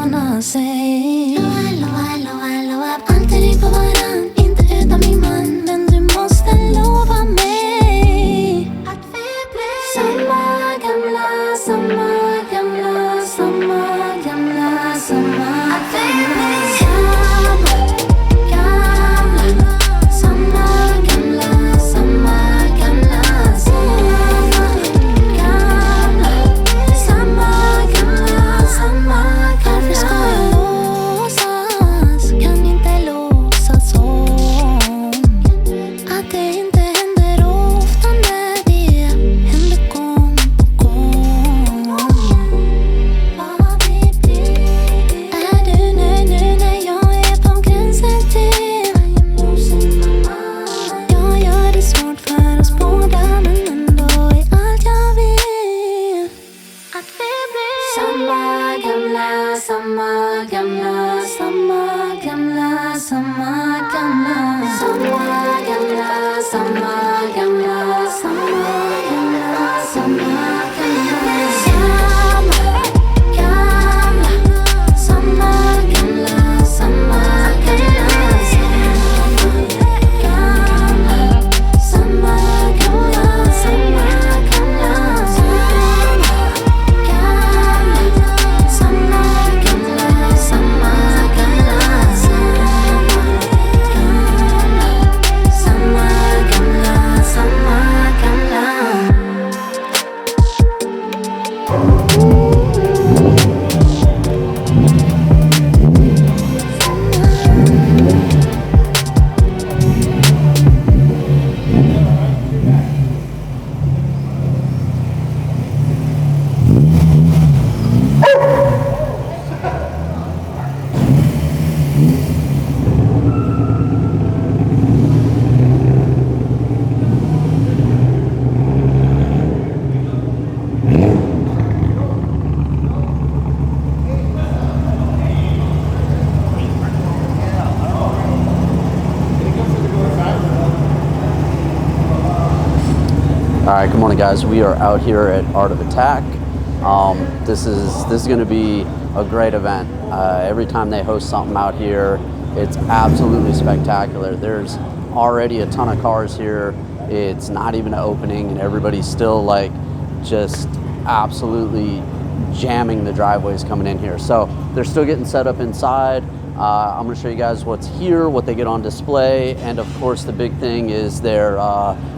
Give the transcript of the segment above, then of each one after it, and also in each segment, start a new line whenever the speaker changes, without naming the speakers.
ordna sig. Lova, alltid dig på varann, inte utan min man. Men du måste lova mig att vi blir samma gamla, samma gamla, samma gamla, samma. Att vi blir samma gamla, samma gamla, samma gamla, samma gamla, samma gamla, samma gamla. Varför ska jag låtsas? Kan inte låtsas om att det inte händer ofta när det händer gång på gång. Vad vi blir. Är du nöjd nu när jag är på gränsen till? Jag gör det svårt för oss båda, men ändå är allt jag vill att vi blir samma gamla, samma gamla, samma gamla, samma gamla, samma gamla, samma gamla, samma gamla, samma gamla, samma gamla, samma gamla, samma gamla, samma gamla,
All right, good morning, guys. We are out here at Art of Attack. This is going to be a great event. Every time they host something out here, it's absolutely spectacular. There's already a ton of cars here. It's not even an opening, and everybody's still like just absolutely jamming the driveways coming in here. So they're still getting set up inside. I'm going to show you guys what's here, what they get on display, and of course the big thing is their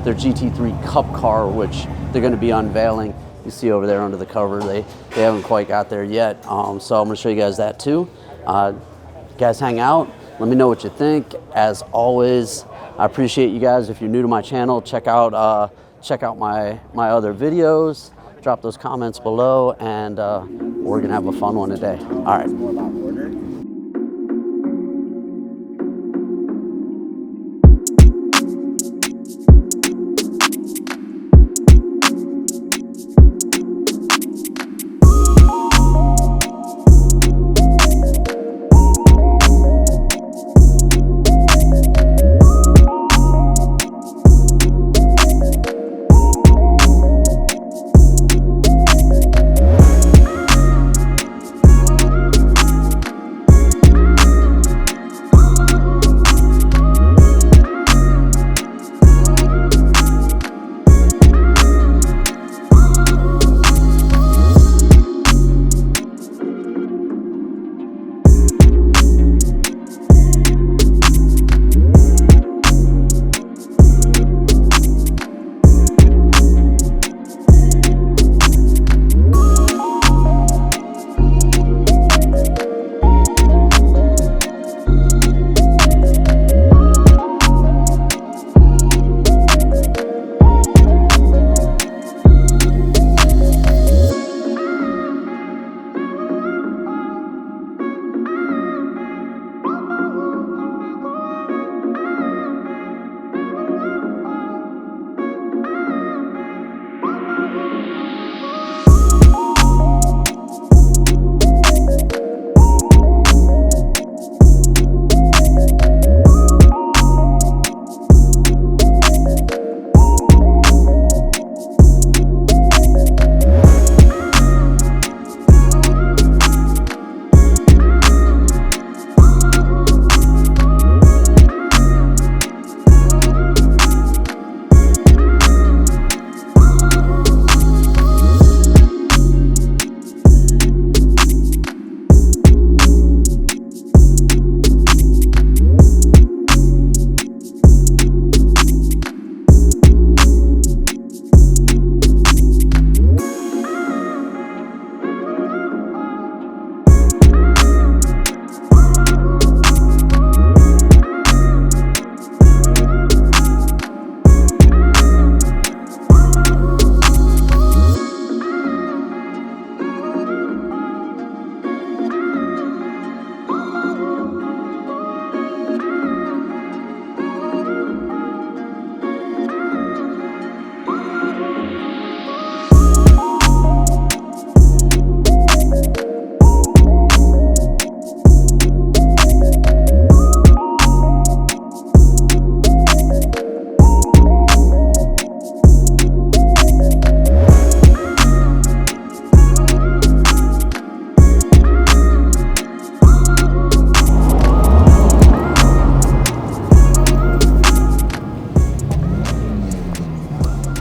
GT3 Cup car, which they're going to be unveiling. You see over there under the cover, they haven't quite got there yet. So I'm going to show you guys that too. Guys, hang out. Let me know what you think. As always, I appreciate you guys. If you're new to my channel, check out my other videos. Drop those comments below, and we're going to have a fun one today. All right.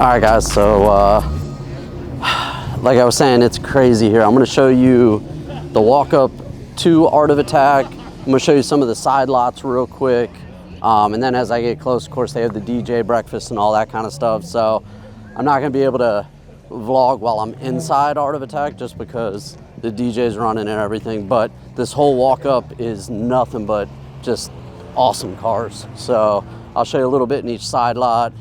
right, guys, so like I was saying, it's crazy here. I'm going to show you the walk-up to Art of Attack. I'm going to show you some of the side lots real quick. And then as I get close, of course, they have the DJ breakfast and all that kind of stuff. So I'm not going to be able to vlog while I'm inside Art of Attack just because the DJ's running and everything. But this whole walk-up is nothing but just awesome cars. So I'll show you a little bit in each side lot.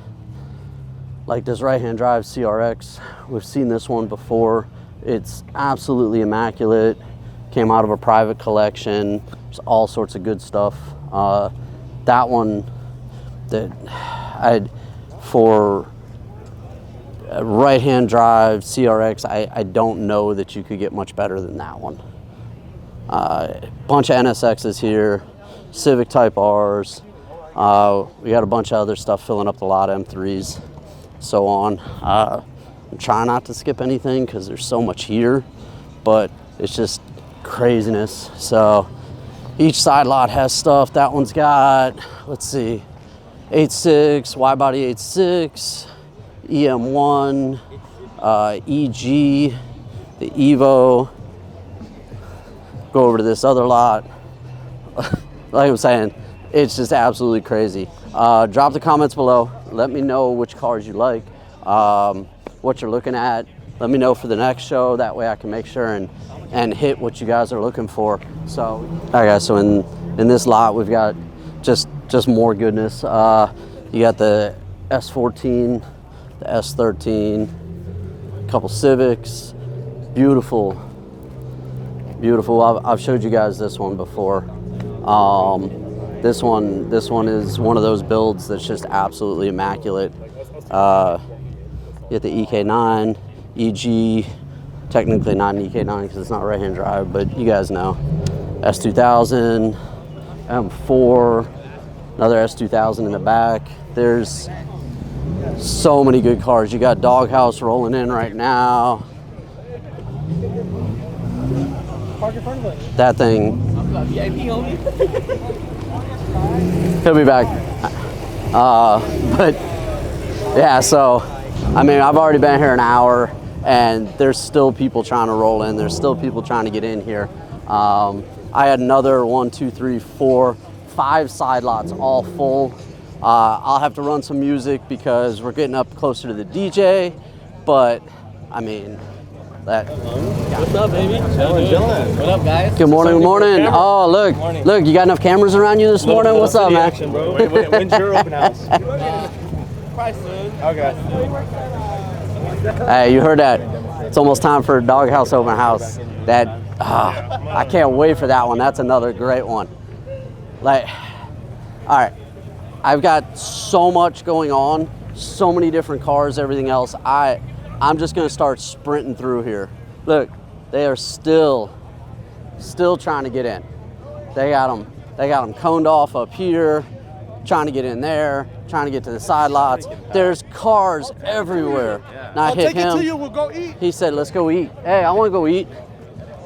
Like this right-hand drive CRX, we've seen this one before. It's absolutely immaculate. Came out of a private collection. There's all sorts of good stuff. That one, for a right-hand drive CRX, I don't know that you could get much better than that one. Bunch of NSXs here, Civic Type Rs. We got a bunch of other stuff filling up the lot, M3s. So on. I'm trying not to skip anything because there's so much here, but it's just craziness. So each side lot has stuff. That one's got, let's see, 8.6, wide-body 8.6, EM1, EG, the Evo. Go over to this other lot. Like I'm saying, it's just absolutely crazy. Drop the comments below. Let me know which cars you like, what you're looking at. Let me know for the next show. That way I can make sure and hit what you guys are looking for. So, all right, guys. So in this lot, we've got just more goodness. You got the S14, the S13, a couple Civics. Beautiful, beautiful. I've showed you guys this one before. This one is one of those builds that's just absolutely immaculate. You get the EK9, EG, technically not an EK9 because it's not right-hand drive, but you guys know. S2000, M4, another S2000 in the back. There's so many good cars. You got Doghouse rolling in right now. That thing. He'll be back. But yeah, so I mean, I've already been here an hour and there's still people trying to roll in. There's still people trying to get in here. I had another 1, 2, 3, 4, 5 side lots all full. I'll have to run some music because we're getting up closer to the DJ, but I mean, what's up, baby? Chilling. What up, guys? Good morning, good morning. Oh, look, look, you got enough cameras around you this morning? What's up, man? Action, bro. When's your open house? Probably soon. Okay. Hey, you heard that? It's almost time for a Doghouse open house. I can't wait for that one. That's another great one. Like, all right, I've got so much going on, so many different cars, everything else. I'm just gonna start sprinting through here. Look, they are still trying to get in. They got them coned off up here, trying to get in there, trying to get to the side lots. There's cars everywhere. And I hit him. We'll go eat. He said, let's go eat. Hey, I wanna go eat.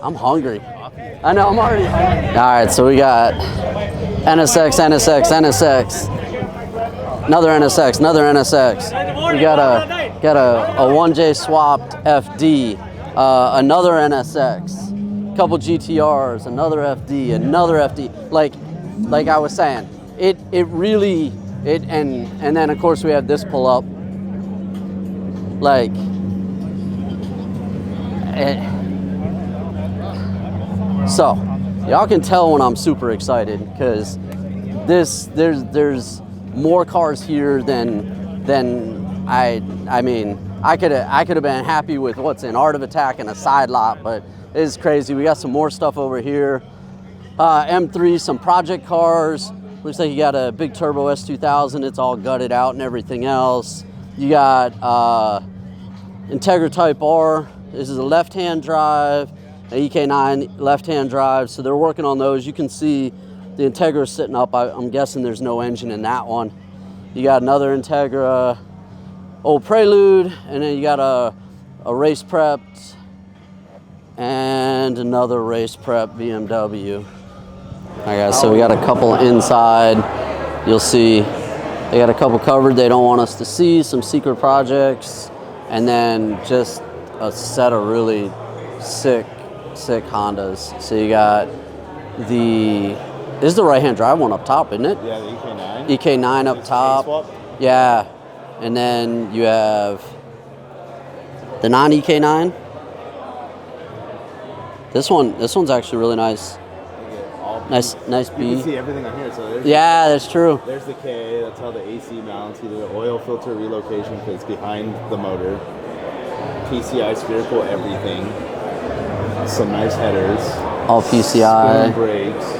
I'm hungry. I know, I'm already hungry. All right, so we got NSX, NSX, NSX. Another NSX, another NSX. We got a 1J swapped FD, another NSX, couple GTRs, another FD, another FD. Like I was saying, it really, and then of course we have this pull up. Like, so y'all can tell when I'm super excited because there's more cars here than I mean I could have been happy with what's in Art of Attack and a side lot, but it's crazy. We got some more stuff over here. M3, some project cars. Looks like you got a big turbo S2000. It's all gutted out and everything else. You got Integra Type R. This is a left-hand drive, an EK9 left-hand drive. So they're working on those. You can see the Integra sitting up. I'm guessing there's no engine in that one. You got another Integra, old Prelude, and then you got a race prepped and another race prep BMW. All right, guys, so we got a couple inside. You'll see They got a couple covered they don't want us to see, some secret projects, and then just a set of really sick Hondas. So you got this is the right-hand drive one up top, isn't it?
Yeah, the EK9.
EK9 up top.
Swap.
Yeah. And then you have the non-EK9. This one's actually really nice. Nice B.
You can see everything on here. So there's
yeah, that's true.
There's the K. That's how the AC mounts. You do the oil filter relocation because it's behind the motor. PCI spherical everything. Some nice headers.
All PCI.
Spoon brakes.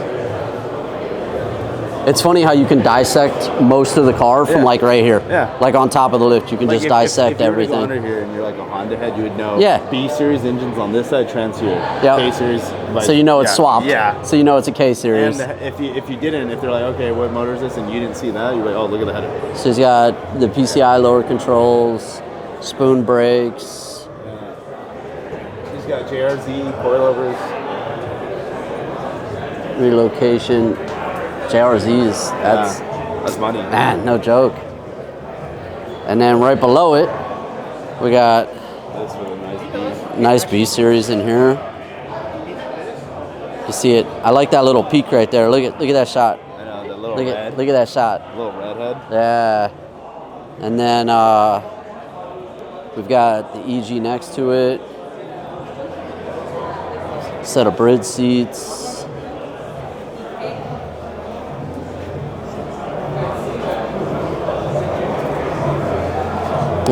It's funny how you can dissect most of the car from like right here.
Yeah.
Like on top of the lift, you can
Like
just dissect
if
everything.
You were to go under here and you're like a Honda head, you would know.
Yeah.
B series engines on this side, trans here.
Yep.
K series. Like,
so you know it's swapped.
Yeah.
So you know it's a K series.
And if you didn't, if they're like, okay, what motor is this, and you didn't see that, you're like, oh, look at the header.
So he's got the PCI lower controls, spoon brakes.
He's got JRZ coilovers.
Relocation. JRZs,
that's money.
Man, no joke. And then right below it, we got
That's really nice.
nice B series in here. You see it? I like that little peak right there. Look at that shot.
I know, the little
Look
red.
at that shot.
Little redhead.
Yeah. And then we've got the EG next to it. Set of bridge seats.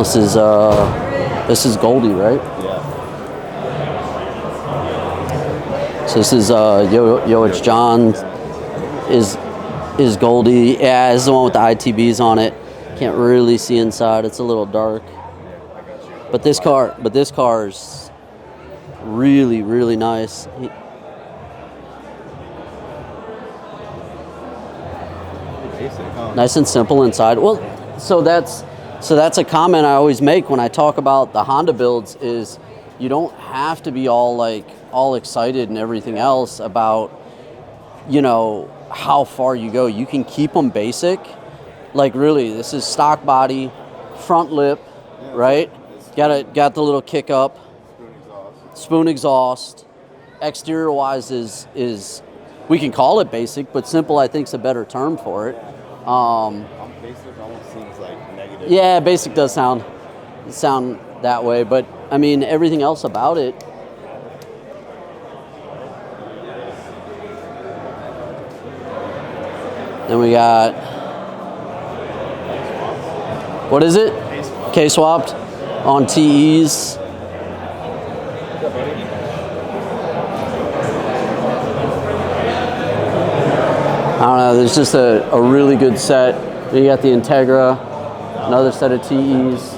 This is Goldie, right?
Yeah.
So this is Yoich John is Goldie. Yeah, this is the one with the ITBs on it. Can't really see inside. It's a little dark. But this car's really, really nice.
Basic, huh?
Nice and simple inside. Well, so that's a comment I always make when I talk about the Honda builds is you don't have to be all excited and everything else about, you know, how far you go. You can keep them basic. Like really, this is stock body, front lip, right? Got the little kick up, spoon exhaust. Exterior wise is we can call it basic, but simple I think is a better term for it.
Basic almost seems like negative.
Yeah, basic does sound that way, but I mean everything else about it. Then we got, what is it? K-swapped on TEs. I don't know, there's just a really good set. You got the Integra, another set of TEs.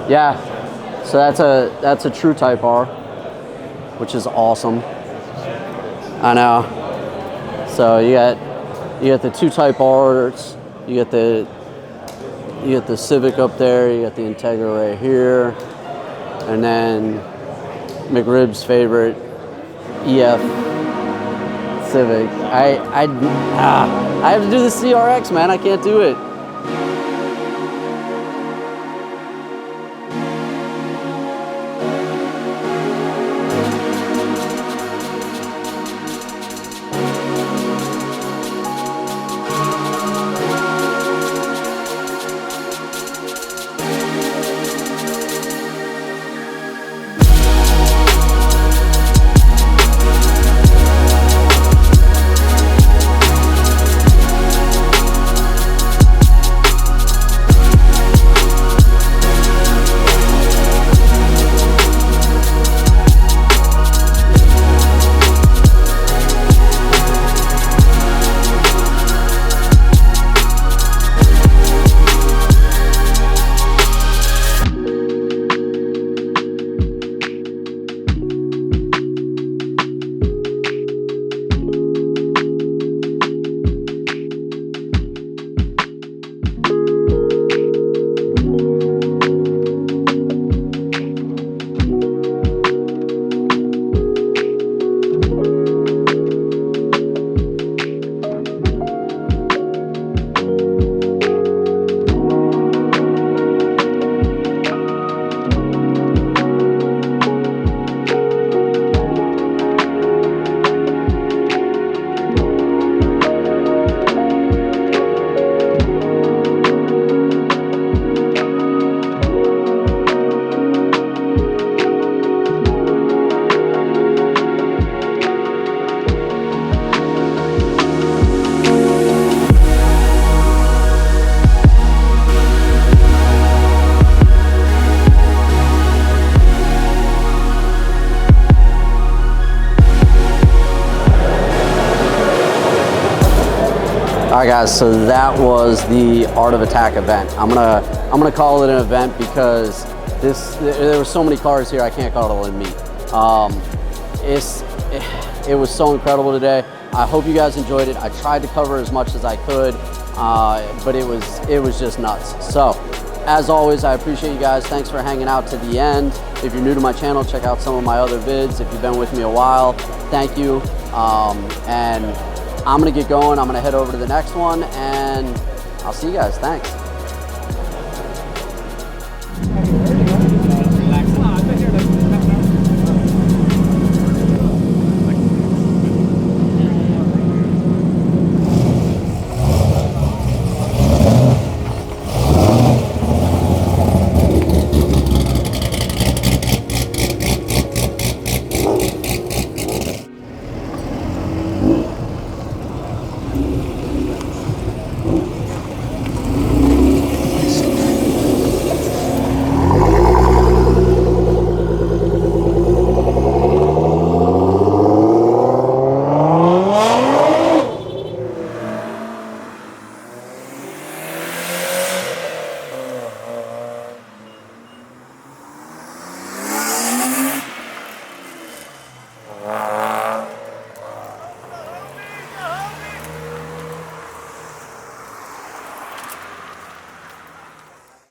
Yeah, so that's a true Type R, which is awesome. I know. So you got the two Type R's, you get the Civic up there, you got the Integra right here, and then McRib's favorite EF Civic. I have to do the CRX, man. I can't do it. All right, guys. So that was the Art of Attack event. I'm gonna call it an event because there were so many cars here. I can't call it a meet. It was so incredible today. I hope you guys enjoyed it. I tried to cover as much as I could, but it was just nuts. So, as always, I appreciate you guys. Thanks for hanging out to the end. If you're new to my channel, check out some of my other vids. If you've been with me a while, thank you. And I'm gonna get going. I'm gonna head over to the next one, and I'll see you guys. Thanks.